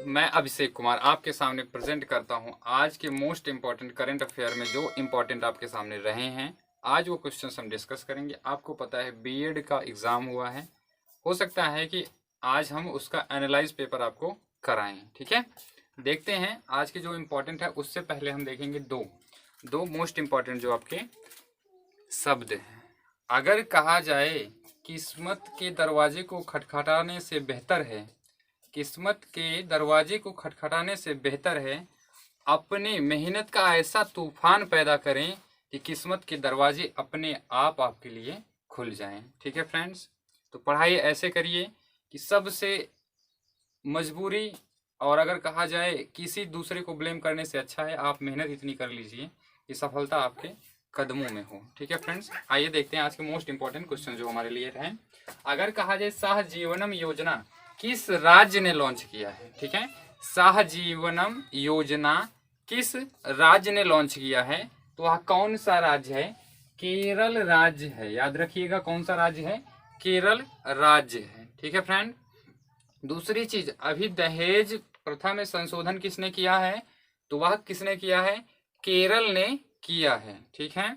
मैं अभिषेक कुमार आपके सामने प्रेजेंट करता हूं आज के मोस्ट इम्पॉर्टेंट करंट अफेयर में जो इम्पॉर्टेंट आपके सामने रहे हैं। आज वो क्वेश्चंस हम डिस्कस करेंगे। आपको पता है बीएड का एग्ज़ाम हुआ है, हो सकता है कि आज हम उसका एनालाइज पेपर आपको कराएं। ठीक है, देखते हैं आज के जो इम्पोर्टेंट है। उससे पहले हम देखेंगे दो मोस्ट इम्पॉर्टेंट जो आपके शब्द हैं। अगर कहा जाए किस्मत के दरवाजे को खटखटाने से बेहतर है, किस्मत के दरवाजे को खटखटाने से बेहतर है अपनी मेहनत का ऐसा तूफान पैदा करें कि किस्मत के दरवाजे अपने आप आपके लिए खुल जाएं। ठीक है फ्रेंड्स, तो पढ़ाई ऐसे करिए कि सबसे मजबूरी और अगर कहा जाए किसी दूसरे को ब्लेम करने से अच्छा है आप मेहनत इतनी कर लीजिए कि सफलता आपके कदमों में हो। ठीक है फ्रेंड्स, आइए देखते हैं आज के मोस्ट इंपॉर्टेंट क्वेश्चन जो हमारे लिए रहे। अगर कहा जाए सहजीवनम योजना किस राज्य ने लॉन्च किया है? ठीक है, सहजीवनम योजना किस राज्य ने लॉन्च किया है? तो वह कौन सा राज्य है? केरल राज्य है। याद रखिएगा कौन सा राज्य है? केरल राज्य है। ठीक है फ्रेंड, दूसरी चीज, अभी दहेज प्रथा में संशोधन किसने किया है? तो वह किसने किया है? केरल ने किया है। ठीक है,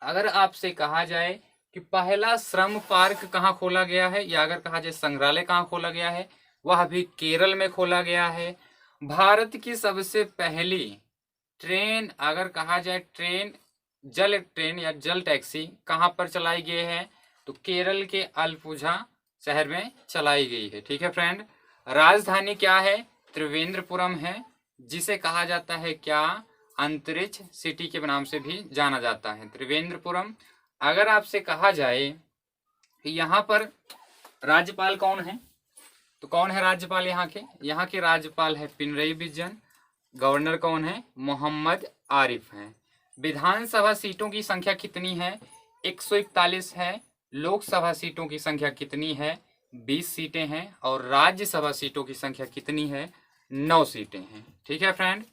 अगर आपसे कहा जाए कि पहला श्रम पार्क कहाँ खोला गया है, या अगर कहा जाए संग्रहालय कहाँ खोला गया है, वह भी केरल में खोला गया है। भारत की सबसे पहली ट्रेन, अगर कहा जाए ट्रेन, जल ट्रेन या जल टैक्सी कहाँ पर चलाई गई है? तो केरल के अलपुझा शहर में चलाई गई है। ठीक है फ्रेंड, राजधानी क्या है? त्रिवेंद्रपुरम है, जिसे कहा जाता है क्या? अंतरिक्ष सिटी के नाम से भी जाना जाता है, त्रिवेंद्रपुरम। अगर आपसे कहा जाए कि यहाँ पर राज्यपाल कौन है, तो कौन है राज्यपाल यहाँ के? यहाँ के राज्यपाल है पिनरई विजयन। गवर्नर कौन है? मोहम्मद आरिफ हैं। विधानसभा सीटों की संख्या कितनी है? 141 है। लोकसभा सीटों की संख्या कितनी है? 20 सीटें हैं। और राज्यसभा सीटों की संख्या कितनी है? 9 सीटें हैं। ठीक है फ्रेंड,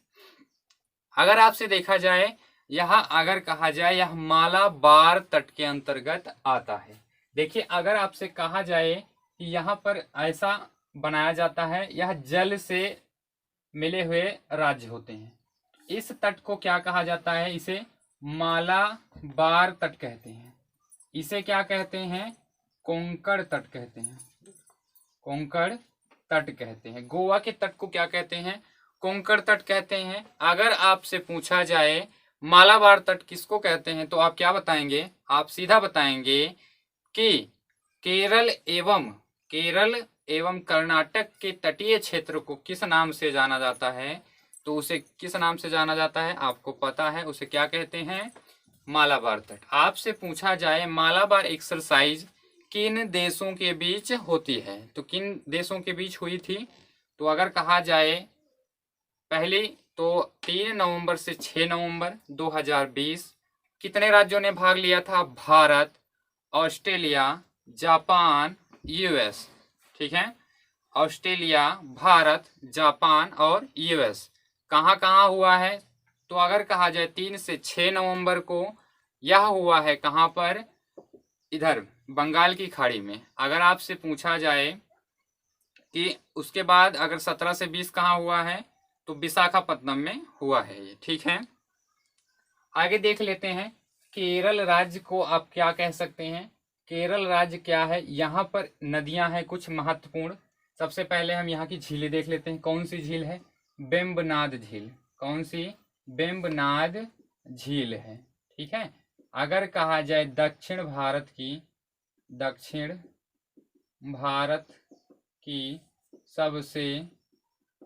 अगर आपसे देखा जाए यहाँ, अगर कहा जाए यह मालाबार तट के अंतर्गत आता है। देखिए, अगर आपसे कहा जाए कि यहाँ पर ऐसा बनाया जाता है, यह जल से मिले हुए राज्य होते हैं, इस तट को क्या कहा जाता है? इसे मालाबार तट कहते हैं। इसे क्या कहते हैं? कोंकण तट कहते हैं। कोंकण तट कहते हैं। गोवा के तट को क्या कहते हैं? कोंकण तट कहते हैं। अगर आपसे पूछा जाए मालाबार तट किसको कहते हैं, तो आप क्या बताएंगे? आप सीधा बताएंगे कि केरल एवं कर्नाटक के तटीय क्षेत्र को किस नाम से जाना जाता है? तो उसे किस नाम से जाना जाता है? आपको पता है, उसे क्या कहते हैं? मालाबार तट। आपसे पूछा जाए मालाबार एक्सरसाइज किन देशों के बीच होती है, तो किन देशों के बीच हुई थी? तो अगर कहा जाए पहली तो 3 नवंबर से 6 नवंबर 2020। कितने राज्यों ने भाग लिया था? Bharat, Australia, Japan, US. ठीक है, ऑस्ट्रेलिया, भारत, जापान और यूएस। कहाँ कहाँ हुआ है? तो अगर कहा जाए 3 से 6 नवंबर को यह हुआ है कहाँ पर? इधर बंगाल की खाड़ी में। अगर आपसे पूछा जाए कि उसके बाद अगर 17 से 20 कहाँ हुआ है, तो विशाखापत्तनम में हुआ है ये। ठीक है, आगे देख लेते हैं। केरल राज्य को आप क्या कह सकते हैं? केरल राज्य क्या है? यहाँ पर नदियां हैं कुछ महत्वपूर्ण। सबसे पहले हम यहाँ की झीलें देख लेते हैं। कौन सी झील है? वेम्बनाद झील। कौन सी? वेम्बनाद झील है। ठीक है, अगर कहा जाए दक्षिण भारत की सबसे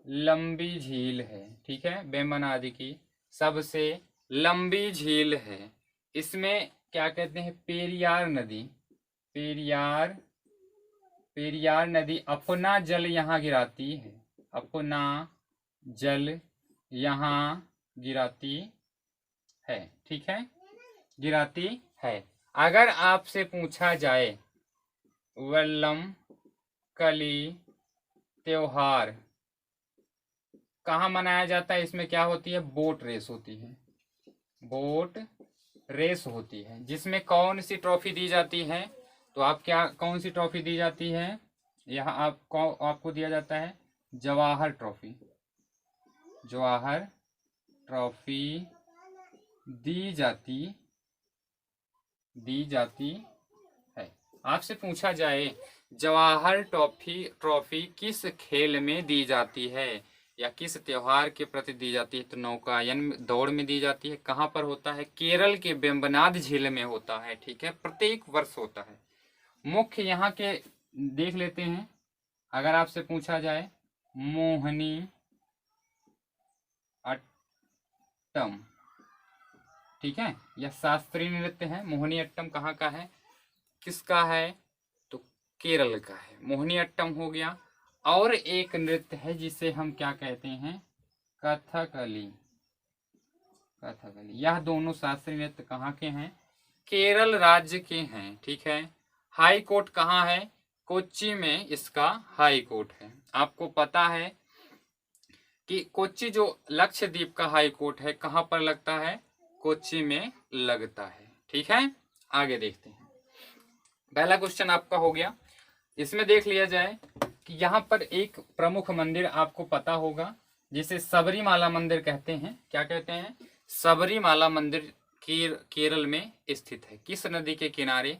लंबी झील है। ठीक है, वेम्बनाद की सबसे लंबी झील है। इसमें क्या कहते हैं? पेरियार नदी। पेरियार नदी अपना जल यहाँ गिराती है। अपना जल यहाँ गिराती है। ठीक है, गिराती है। अगर आपसे पूछा जाए वल्लम कली त्योहार कहाँ मनाया जाता है? इसमें क्या होती है? बोट रेस होती है। बोट रेस होती है, जिसमें कौन सी ट्रॉफी दी जाती है? तो आप क्या, कौन सी ट्रॉफी दी जाती है? यहाँ आपको दिया जाता है जवाहर ट्रॉफी, जवाहर ट्रॉफी दी जाती है। आपसे पूछा जाए जवाहर ट्रॉफी किस खेल में दी जाती है या किस त्योहार के प्रति दी जाती है, तो नौकायन दौड़ में दी जाती है। कहाँ पर होता है? केरल के वेम्बनाड झील में होता है। ठीक है, प्रत्येक वर्ष होता है। मुख्य यहाँ के देख लेते हैं, अगर आपसे पूछा जाए मोहिनी अट्टम, ठीक है, यह शास्त्रीय नृत्य है। मोहिनी अट्टम कहाँ का है, किसका है, तो केरल का है। मोहिनी अट्टम हो गया। और एक नृत्य है जिसे हम क्या कहते हैं, कथकली, कथकली। यह दोनों शास्त्रीय नृत्य कहाँ के हैं, केरल राज्य के हैं। ठीक है, हाई कोर्ट कहाँ है, कोच्चि में इसका हाई कोर्ट है। आपको पता है कि कोच्चि जो लक्षद्वीप का हाई कोर्ट है कहाँ पर लगता है, कोच्चि में लगता है। ठीक है, आगे देखते हैं। पहला क्वेश्चन आपका हो गया। इसमें देख लिया जाए कि यहाँ पर एक प्रमुख मंदिर आपको पता होगा जिसे सबरीमाला मंदिर कहते हैं। क्या कहते हैं, सबरीमाला मंदिर केरल में स्थित है। किस नदी के किनारे,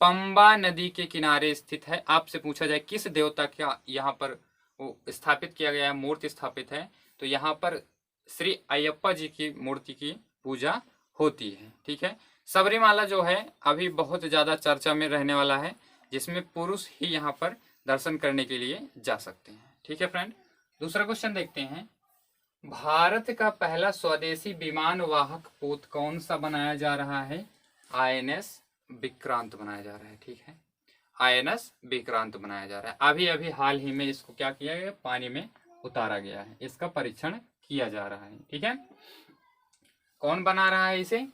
पंबा नदी के किनारे स्थित है। आपसे पूछा जाए किस देवता का यहाँ पर वो स्थापित किया गया है, मूर्ति स्थापित है, तो यहाँ पर श्री अयप्पा जी की मूर्ति की पूजा होती है। ठीक है, सबरीमाला जो है अभी बहुत ज्यादा चर्चा में रहने वाला है, जिसमें पुरुष ही यहाँ पर दर्शन करने के लिए जा सकते हैं। ठीक है फ्रेंड, दूसरा क्वेश्चन देखते हैं। भारत का पहला स्वदेशी विमान वाहक पोत कौन सा बनाया जा रहा है, INS विक्रांत बनाया जा रहा है। ठीक है, INS विक्रांत बनाया जा रहा है। अभी अभी हाल ही में इसको क्या किया गया, पानी में उतारा गया है, इसका परीक्षण किया जा रहा है। ठीक है, कौन बना रहा है इसे,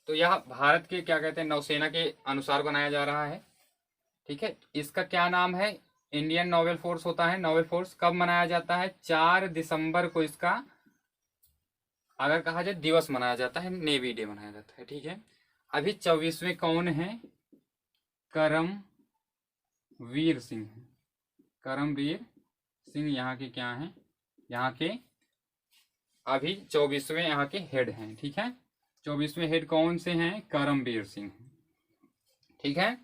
तो यह भारत के क्या कहते हैं नौसेना के अनुसार बनाया जा रहा है। ठीक है, इसका क्या नाम है, इंडियन नोवेल फोर्स होता है। नोवेल फोर्स कब मनाया जाता है, 4 दिसंबर को इसका अगर कहा जाए दिवस मनाया जाता है, नेवी डे मनाया जाता है। ठीक है, अभी 24वें कौन है, करमवीर सिंह, करमवीर सिंह यहाँ के क्या हैं, यहाँ के अभी 24वें यहाँ के हेड हैं। ठीक है, 24वें हेड कौन से हैं, करमवीर सिंह। ठीक है,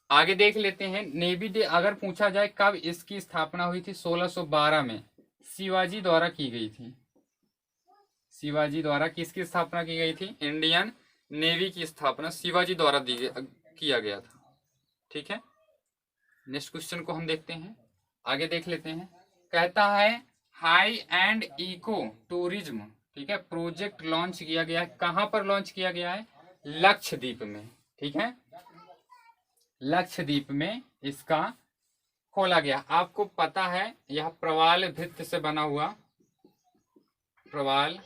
आगे देख लेते हैं। नेवी डे अगर पूछा जाए कब इसकी स्थापना हुई थी, 1612 में शिवाजी द्वारा की गई थी। शिवाजी द्वारा किसकी स्थापना की गई थी, इंडियन नेवी की स्थापना शिवाजी द्वारा किया गया था। ठीक है, नेक्स्ट क्वेश्चन को हम देखते हैं, आगे देख लेते हैं। कहता है हाई एंड इको टूरिज्म, ठीक है, प्रोजेक्ट लॉन्च किया गया है। कहां पर लॉन्च किया गया है, लक्षद्वीप में। ठीक है, लक्षद्वीप में इसका खोला गया। आपको पता है यह प्रवाल भित्ति से बना हुआ, प्रवाल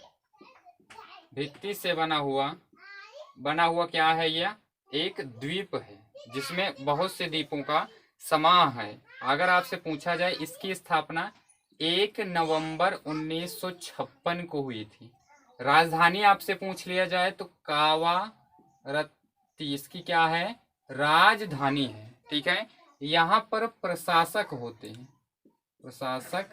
भित्ति से बना हुआ क्या है, यह एक द्वीप है जिसमें बहुत से द्वीपों का समाह है। अगर आपसे पूछा जाए इसकी स्थापना 1 नवंबर 1956 को हुई थी। राजधानी आपसे पूछ लिया जाए तो कावारत्ती इसकी क्या है, राजधानी है। ठीक है, यहाँ पर प्रशासक होते हैं, प्रशासक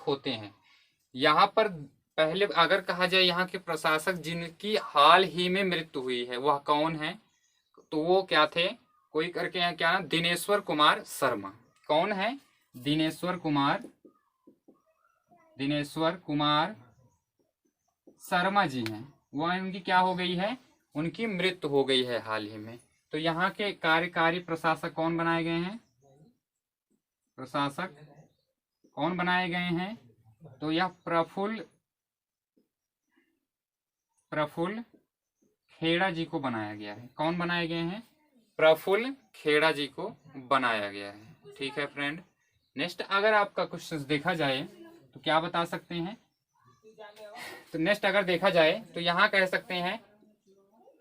होते हैं। यहाँ पर पहले अगर कहा जाए यहाँ के प्रशासक जिनकी हाल ही में मृत्यु हुई है वह कौन है, तो वो क्या थे, कोई करके यहाँ क्या नाम, दिनेश्वर कुमार शर्मा। कौन है, दिनेश्वर कुमार शर्मा जी हैं। वह उनकी क्या हो गई है, उनकी मृत्यु हो गई है हाल ही में। तो यहाँ के कार्यकारी प्रशासक कौन बनाए गए हैं, प्रशासक कौन बनाए गए हैं, तो यह प्रफुल्ल खेड़ा जी को बनाया गया है। कौन बनाए गए हैं, प्रफुल्ल खेड़ा जी को बनाया गया है। ठीक है फ्रेंड, नेक्स्ट अगर आपका क्वेश्चन देखा जाए तो क्या बता सकते हैं, तो नेक्स्ट अगर देखा जाए तो यहाँ कह सकते हैं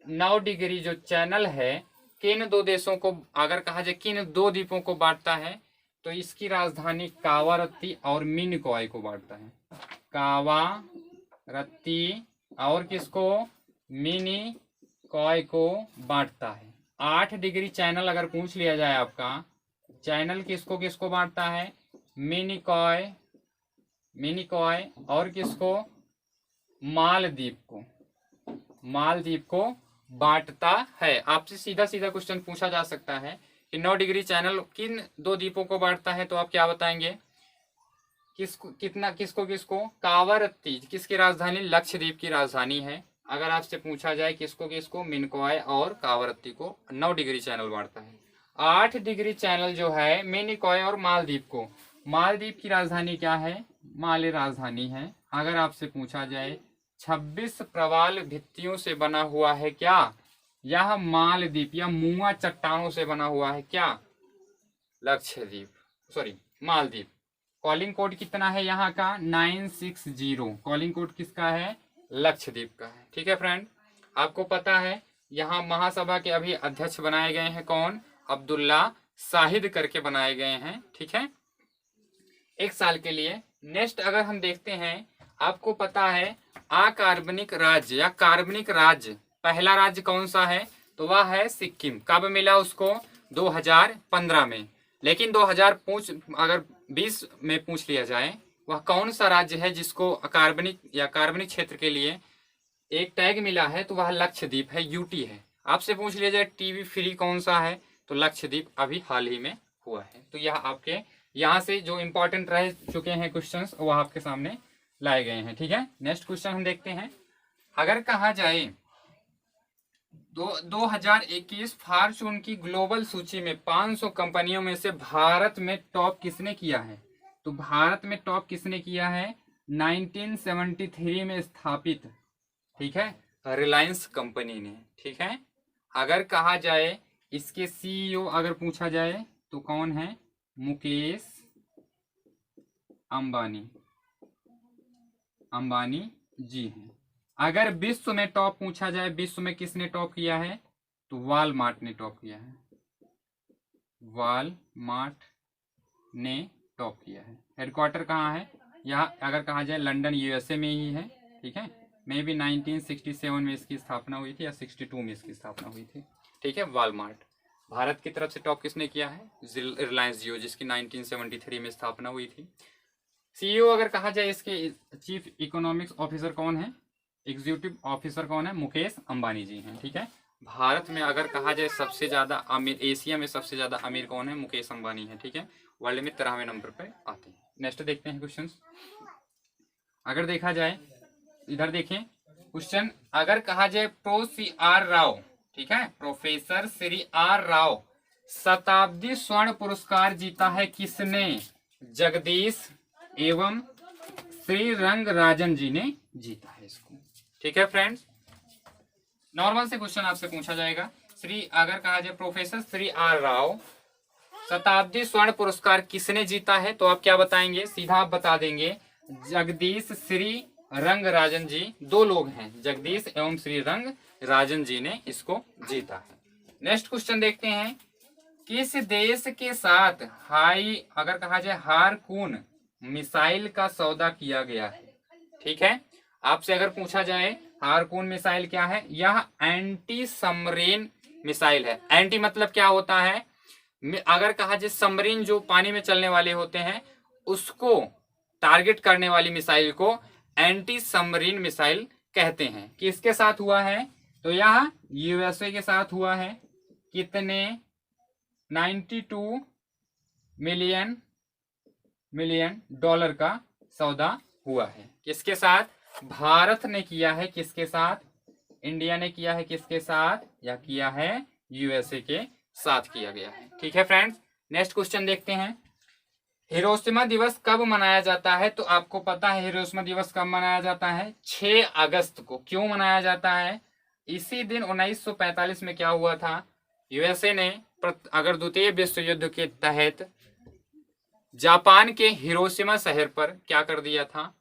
9 डिग्री जो चैनल है किन 2 देशों को, अगर कहा जाए किन 2 द्वीपों को बांटता है, तो इसकी राजधानी कावारत्ती और मिनिकॉय को बांटता है। कावारत्ती और किसको, मिनिकॉय को बांटता है। 8 डिग्री चैनल अगर पूछ लिया जाए आपका चैनल किसको किसको बांटता है? मिनिकॉय, मिनिकॉय और किसको? मालदीप को, मालदीप को बांटता है। आपसे सीधा सीधा क्वेश्चन पूछा जा सकता है कि 9 डिग्री चैनल किन दो द्वीपों को बांटता है, तो आप क्या बताएंगे? किसको कितना, किसको किसको? कावरत्ती किसकी राजधानी? लक्षद्वीप की राजधानी है। अगर आपसे पूछा जाए किसको किसको? मिनिकॉय और कावरत्ती को 9 डिग्री चैनल बांटता है। 8 डिग्री चैनल जो है मिनिकॉय और मालदीप को, मालदीप की राजधानी क्या है? माले राजधानी है। अगर आपसे पूछा जाए 26 प्रवाल भित्तियों से बना हुआ है क्या? यह मालदीप या मुआ चट्टानों से बना हुआ है क्या? Lakshadweep, sorry Maldives. Calling code कितना है यहाँ का? 960। कॉलिंग कोड किसका है? लक्षद्वीप का है। ठीक है फ्रेंड, आपको पता है यहाँ महासभा के अभी अध्यक्ष बनाए गए हैं कौन? अब्दुल्ला शाहिद करके बनाए गए हैं। ठीक है, 1 साल के लिए। नेक्स्ट अगर हम देखते हैं, आपको पता है अकार्बनिक राज्य या कार्बनिक राज्य, पहला राज्य कौन सा है? तो वह है सिक्किम। कब मिला उसको? 2015 में। लेकिन 2020 में पूछ लिया जाए, वह कौन सा राज्य है जिसको कार्बनिक या कार्बनिक क्षेत्र के लिए एक टैग मिला है? तो वह लक्षद्वीप है, यूटी है। आपसे पूछ लिया जाए टीबी फ्री कौन सा है? तो लक्षद्वीप अभी हाल ही में हुआ है। तो यह आपके यहाँ से जो इंपॉर्टेंट रह चुके हैं क्वेश्चंस, वह आपके सामने लाए गए हैं। ठीक है, नेक्स्ट क्वेश्चन हम देखते हैं। अगर कहा जाए 2021 फॉर्च्यून की ग्लोबल सूची में 500 कंपनियों में से भारत में टॉप किसने किया है? तो भारत में टॉप किसने किया है? 1973 में स्थापित, ठीक है, रिलायंस कंपनी ने। ठीक है, अगर कहा जाए इसके सीईओ अगर पूछा जाए तो कौन है? मुकेश अंबानी, अंबानी जी हैं। अगर विश्व में टॉप पूछा जाए, विश्व में किसने टॉप किया है? तो वॉलमार्ट ने टॉप किया है, वॉलमार्ट ने टॉप किया है। हेडक्वार्टर कहाँ है? यहाँ अगर कहा जाए लंदन यूएसए में ही है। ठीक है, मे भी 1967 में इसकी स्थापना हुई थी या 62 में इसकी स्थापना हुई थी। ठीक है, वॉलमार्ट। भारत की तरफ से टॉप किसने किया है? रिलायंस जियो, जिसकी 1973 में स्थापना हुई थी। सीईओ अगर कहा जाए, इसके चीफ इकोनॉमिक्स ऑफिसर कौन है? एग्जीक्यूटिव ऑफिसर कौन है? मुकेश अंबानी जी हैं। ठीक है, भारत में अगर कहा जाए सबसे ज्यादा अमीर, एशिया में सबसे ज्यादा अमीर कौन है? मुकेश अंबानी है। ठीक है, वर्ल्ड में 13वें नंबर पर आते हैं। नेक्स्ट देखते हैं क्वेश्चन। अगर देखा जाए, इधर देखें क्वेश्चन, अगर कहा जाए प्रो सी आर राव, ठीक है, प्रोफेसर श्री आर राव शताब्दी स्वर्ण पुरस्कार जीता है किसने? जगदीश एवं श्री रंगराजन जी ने जीता है इसको। ठीक है फ्रेंड्स, नॉर्मल से क्वेश्चन आपसे पूछा जाएगा। अगर कहा जाए प्रोफेसर श्री आर राव शताब्दी स्वर्ण पुरस्कार किसने जीता है, तो आप क्या बताएंगे? सीधा आप बता देंगे जगदीश श्री रंगराजन जी। 2 लोग हैं, जगदीश एवं श्री रंगराजन जी ने इसको जीता है। नेक्स्ट क्वेश्चन देखते हैं, किस देश के साथ अगर कहा जाए हारकून मिसाइल का सौदा किया गया है? ठीक है, आपसे अगर पूछा जाए हारकून मिसाइल क्या है? यह एंटी सबमरीन मिसाइल है। एंटी मतलब क्या होता है? अगर कहा जाए सबमरीन जो पानी में चलने वाले होते हैं, उसको टारगेट करने वाली मिसाइल को एंटी सबमरीन मिसाइल कहते हैं। किसके साथ हुआ है? तो यह यूएसए के साथ हुआ है। कितने? 92 मिलियन डॉलर का सौदा हुआ है। किसके साथ? भारत ने किया है। किसके साथ? इंडिया ने किया है। किसके साथ? या किया है यूएसए के साथ किया गया है। ठीक है फ्रेंड्स, नेक्स्ट क्वेश्चन देखते हैं। हिरोशिमा दिवस कब मनाया जाता है? तो आपको पता है हिरोशिमा दिवस कब मनाया जाता है? 6 अगस्त को। क्यों मनाया जाता है? इसी दिन 1945 में क्या हुआ था? यूएसए ने अगर द्वितीय विश्व युद्ध के तहत जापान के हिरोशिमा शहर पर क्या कर दिया था?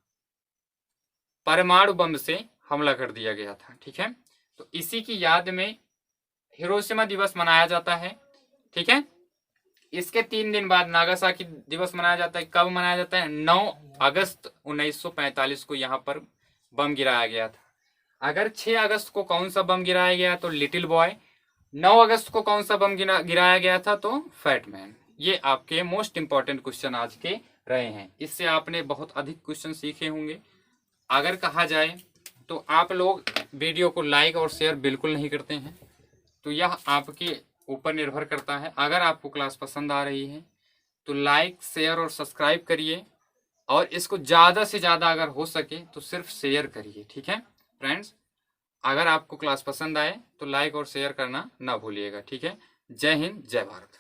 परमाणु बम से हमला कर दिया गया था। ठीक है, तो इसी की याद में हिरोशिमा दिवस मनाया जाता है। ठीक है, इसके 3 दिन बाद नागासाकी दिवस मनाया जाता है। कब मनाया जाता है? 9 अगस्त 1945 को यहाँ पर बम गिराया गया था। अगर 6 अगस्त को कौन सा बम गिराया गया? तो लिटिल बॉय। 9 अगस्त को कौन सा बम गिराया गया था? तो फैट मैन। ये आपके मोस्ट इम्पॉर्टेंट क्वेश्चन आज के रहे हैं। इससे आपने बहुत अधिक क्वेश्चन सीखे होंगे। अगर कहा जाए तो आप लोग वीडियो को लाइक और शेयर बिल्कुल नहीं करते हैं, तो यह आपके ऊपर निर्भर करता है। अगर आपको क्लास पसंद आ रही है तो लाइक शेयर और सब्सक्राइब करिए, और इसको ज़्यादा से ज़्यादा अगर हो सके तो सिर्फ शेयर करिए। ठीक है फ्रेंड्स, अगर आपको क्लास पसंद आए तो लाइक और शेयर करना ना भूलिएगा। ठीक है, जय हिंद, जय भारत।